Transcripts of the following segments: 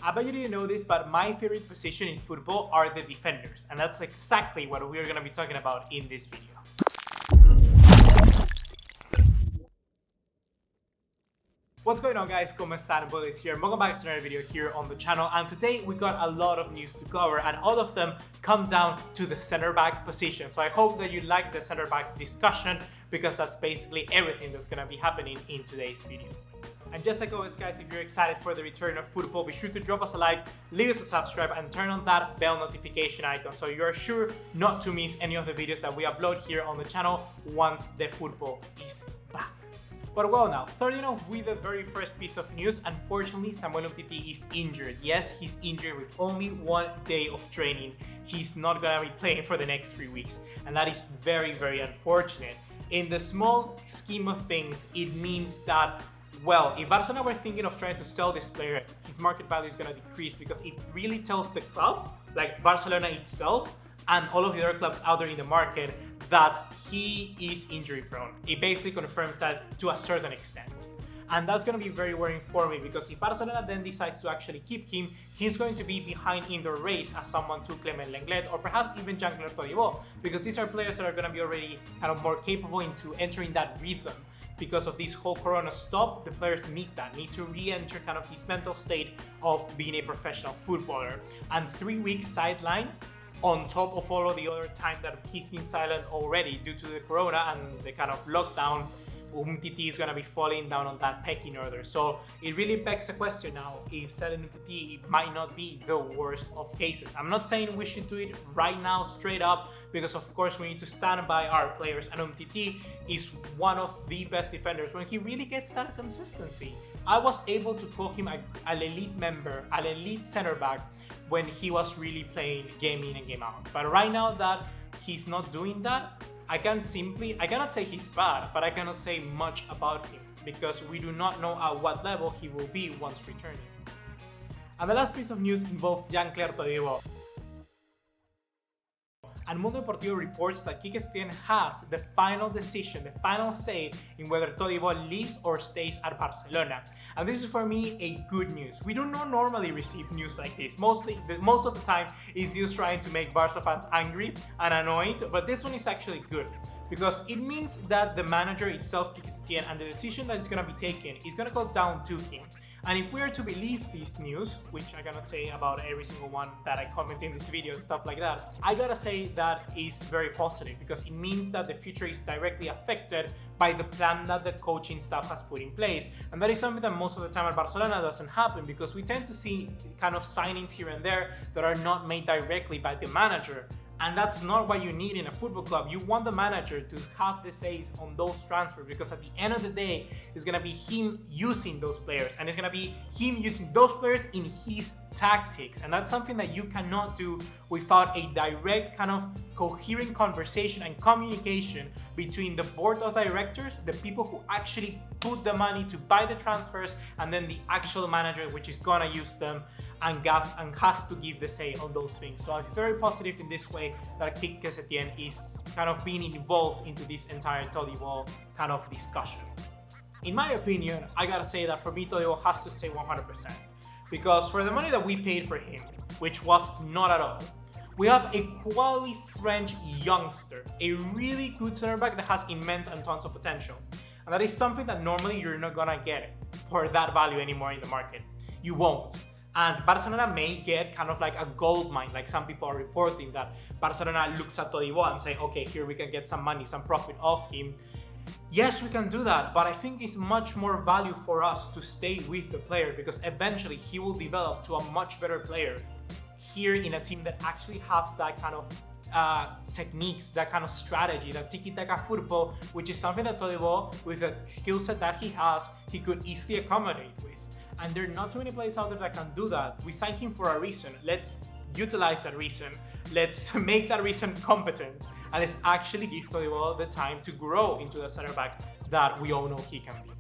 I bet you didn't know this, but my favorite position in football are the defenders, and that's exactly what we're going to be talking about in this video. What's going on, guys? ¿Cómo están? BugaLuis here. Welcome back to another video here on the channel, and today we got a lot of news to cover, and all of them come down to the center back position. So I hope that you like the center back discussion, because that's basically everything that's going to be happening in today's video. And just like always, guys, if you're excited for the return of football, be sure to drop us a like, leave us a subscribe, and turn on that bell notification icon so you're sure not to miss any of the videos that we upload here on the channel once the football is back. But well, now, starting off with the very first piece of news, unfortunately, Samuel Umtiti is injured. Yes, he's injured with only 1 day of training. He's not gonna be playing for the next 3 weeks, and that is very, very unfortunate. In the small scheme of things, it means that, well, if Barcelona were thinking of trying to sell this player, his market value is gonna decrease, because it really tells the club, like Barcelona itself, and all of the other clubs out there in the market, that he is injury prone. It basically confirms that to a certain extent. And that's going to be very worrying for me, because if Barcelona then decides to actually keep him, he's going to be behind in the race as someone to Clement Lenglet, or perhaps even Jean Clair Todibo, because these are players that are going to be already kind of more capable into entering that rhythm. Because of this whole Corona stop, the players need to re-enter kind of his mental state of being a professional footballer. And 3 weeks sideline, on top of all of the other time that he's been silent already due to the Corona and the kind of lockdown, Umtiti is going to be falling down on that pecking order. So it really begs the question now if selling Umtiti might not be the worst of cases. I'm not saying we should do it right now straight up, because of course we need to stand by our players, and Umtiti is one of the best defenders when he really gets that consistency. I was able to call him an elite member, an elite center back, when he was really playing game in and game out. But right now that he's not doing that, I cannot say he's bad, but I cannot say much about him, because we do not know at what level he will be once returning. And the last piece of news involved Jean Clair Todibo. And Mundo Deportivo reports that Quique Setién has the final decision, the final say in whether Todibo leaves or stays at Barcelona. And this is for me a good news. We do not normally receive news like this. Most of the time is just trying to make Barca fans angry and annoyed, but this one is actually good, because it means that the manager itself, Quique Setién, and the decision that is going to be taken is going to go down to him. And if we are to believe this news, which I cannot say about every single one that I comment in this video and stuff like that, I gotta say that is very positive, because it means that the future is directly affected by the plan that the coaching staff has put in place. And that is something that most of the time at Barcelona doesn't happen, because we tend to see kind of signings here and there that are not made directly by the manager. And that's not what you need in a football club. You want the manager to have the says on those transfers, because at the end of the day, it's going to be him using those players, and it's going to be him using those players in his tactics. And that's something that you cannot do without a direct kind of coherent conversation and communication between the board of directors, the people who actually put the money to buy the transfers, and then the actual manager, which is gonna use them and has to give the say on those things. So I'm very positive in this way that Quique Setién is kind of being involved into this entire Todibo kind of discussion. In my opinion, I gotta say that for me, Todibo has to stay 100%. Because for the money that we paid for him, which was not at all, we have a quality French youngster, a really good center back that has immense and tons of potential. And that is something that normally you're not gonna get for that value anymore in the market. You won't. And Barcelona may get kind of like a gold mine, like some people are reporting that Barcelona looks at Todibo and say, okay, here we can get some money, some profit off him. Yes, we can do that, but I think it's much more value for us to stay with the player, because eventually he will develop to a much better player here in a team that actually have that kind of techniques, that kind of strategy, that tiki-taka football, which is something that Todibo, with the skill set that he has, he could easily accommodate with. And there are not too many players out there that can do that. We signed him for a reason. Let's utilize that reason. Let's make that reason competent. And let's actually give Todibo the time to grow into the center back that we all know he can be.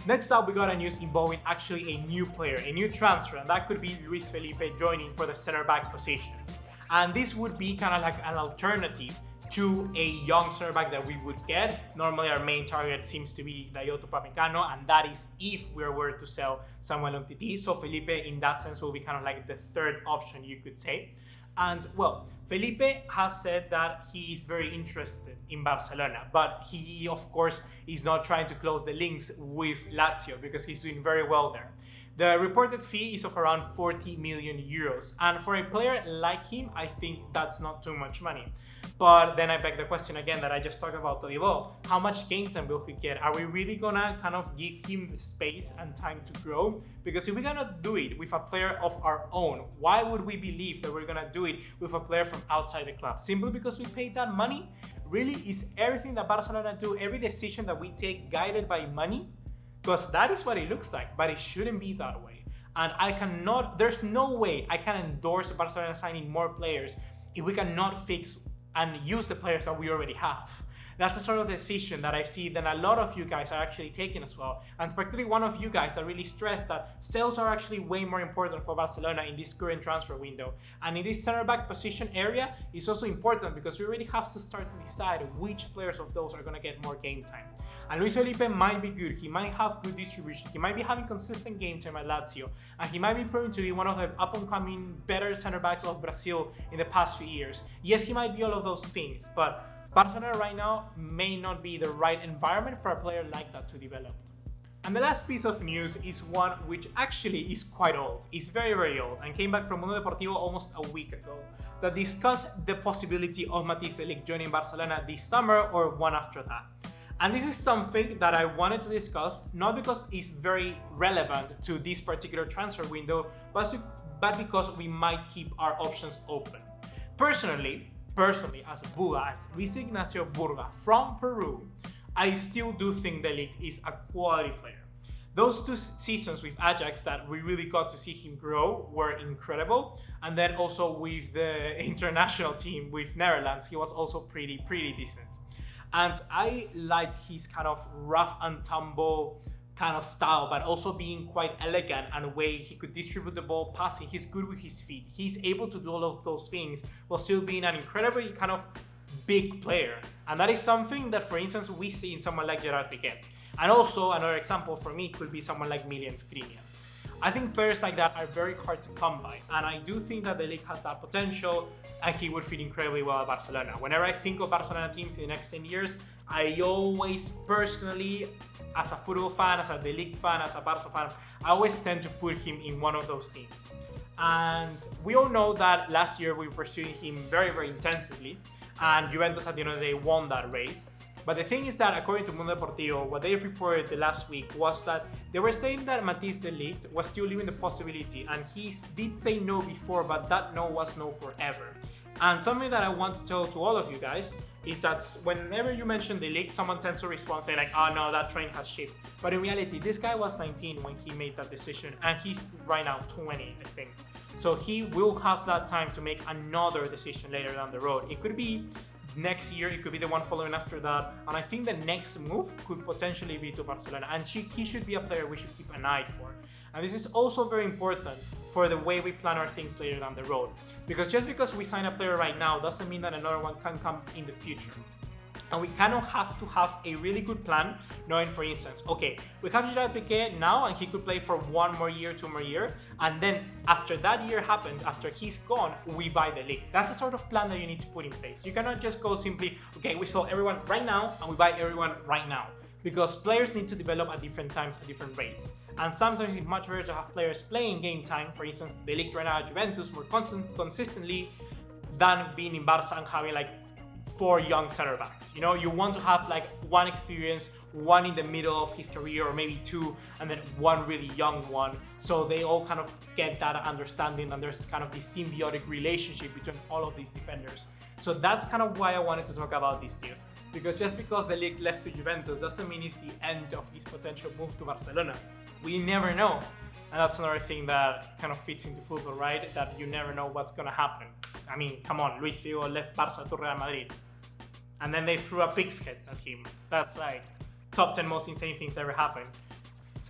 Next up, we got a news involving actually a new player, a new transfer, and that could be Luiz Felipe joining for the center back positions. And this would be kind of like an alternative to a young center back that we would get. Normally our main target seems to be Dayot Upamecano, and that is if we were to sell Samuel Umtiti. So Felipe in that sense will be kind of like the third option, you could say. And well, Felipe has said that he is very interested in Barcelona, but he of course is not trying to close the links with Lazio because he's doing very well there. The reported fee is of around 40 million euros, and for a player like him, I think that's not too much money. But then I beg the question again that I just talked about Todibo. How much game time will he get? Are we really gonna kind of give him the space and time to grow? Because if we're gonna do it with a player of our own, why would we believe that we're gonna do it with a player from outside the club? Simply because we paid that money? Really, is everything that Barcelona do, every decision that we take guided by money? Because that is what it looks like, but it shouldn't be that way. And there's no way I can endorse Barcelona signing more players if we cannot fix and use the players that we already have. That's the sort of decision that I see that a lot of you guys are actually taking as well. And particularly one of you guys that really stressed that sales are actually way more important for Barcelona in this current transfer window. And in this center back position area, it's also important because we really have to start to decide which players of those are going to get more game time. And Luiz Felipe might be good, he might have good distribution, he might be having consistent game time at Lazio, and he might be proven to be one of the up-and-coming better center backs of Brazil in the past few years. Yes, he might be all of those things, but Barcelona right now may not be the right environment for a player like that to develop. And the last piece of news is one which actually is quite old. It's very, very old and came back from Mundo Deportivo almost a week ago that discussed the possibility of Matthijs de Ligt joining Barcelona this summer or one after that. And this is something that I wanted to discuss, not because it's very relevant to this particular transfer window, but because we might keep our options open. Personally, as Buga, as Luis Ignacio Burga from Peru, I still do think De Ligt is a quality player. Those 2 seasons with Ajax that we really got to see him grow were incredible. And then also with the international team with Netherlands, he was also pretty decent. And I like his kind of rough and tumble kind of style, but also being quite elegant and the way he could distribute the ball, passing. He's good with his feet. He's able to do all of those things while still being an incredibly kind of big player. And that is something that, for instance, we see in someone like Gerard Piqué. And also another example for me could be someone like Milan Skriniar. I think players like that are very hard to come by, and I do think that De Ligt has that potential and he would fit incredibly well at Barcelona. Whenever I think of Barcelona teams in the next 10 years, I always personally, as a football fan, as a De Ligt fan, as a Barca fan, I always tend to put him in one of those teams. And we all know that last year we were pursuing him very, very intensively, and Juventus at the end of the day won that race. But the thing is that according to Mundo Deportivo, what they reported the last week was that they were saying that Matthijs de Ligt was still leaving the possibility, and he did say no before, but that no was no forever. And something that I want to tell to all of you guys is that whenever you mention De Ligt, someone tends to respond saying like, oh no, that train has shipped. But in reality, this guy was 19 when he made that decision, and he's right now 20, I think. So he will have that time to make another decision later down the road. It could be next year, it could be the one following after that, and I think the next move could potentially be to Barcelona, and he should be a player we should keep an eye for. And this is also very important for the way we plan our things later down the road, because just because we sign a player right now doesn't mean that another one can come in the future. And we kind of have to have a really good plan, knowing, for instance, okay, we have Gerard Piqué now and he could play for 1 more year, 2 more years, and then after that year happens, after he's gone, we buy the league. That's the sort of plan that you need to put in place. You cannot just go simply, okay, we sell everyone right now and we buy everyone right now, because players need to develop at different times at different rates. And sometimes it's much better to have players playing game time, for instance, De Ligt right now at Juventus more consistently than being in Barca and having like 4 young center backs. You know, you want to have like 1 experience, 1 in the middle of his career, or maybe 2, and then 1 really young one. So they all kind of get that understanding, and there's kind of this symbiotic relationship between all of these defenders. So that's kind of why I wanted to talk about these deals. Because just because De Ligt left to Juventus doesn't mean it's the end of his potential move to Barcelona. We never know. And that's another thing that kind of fits into football, right? That you never know what's going to happen. I mean, come on, Luis Figo left Barca to Real Madrid. And then they threw a pig's head at him. That's like top 10 most insane things ever happened.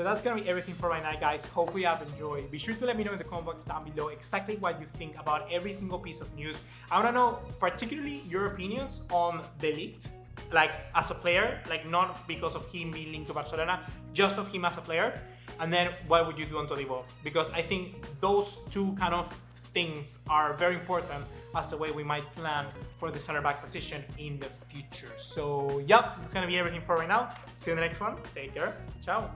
So that's gonna be everything for right now, guys. Hopefully you have enjoyed. Be sure to let me know in the comment box down below exactly what you think about every single piece of news. I wanna know particularly your opinions on De Ligt, like as a player, like not because of him being linked to Barcelona, just of him as a player. And then what would you do on Todibo? Because I think those two kind of things are very important as the way we might plan for the center back position in the future. So, yep, that's gonna be everything for right now. See you in the next one. Take care. Ciao.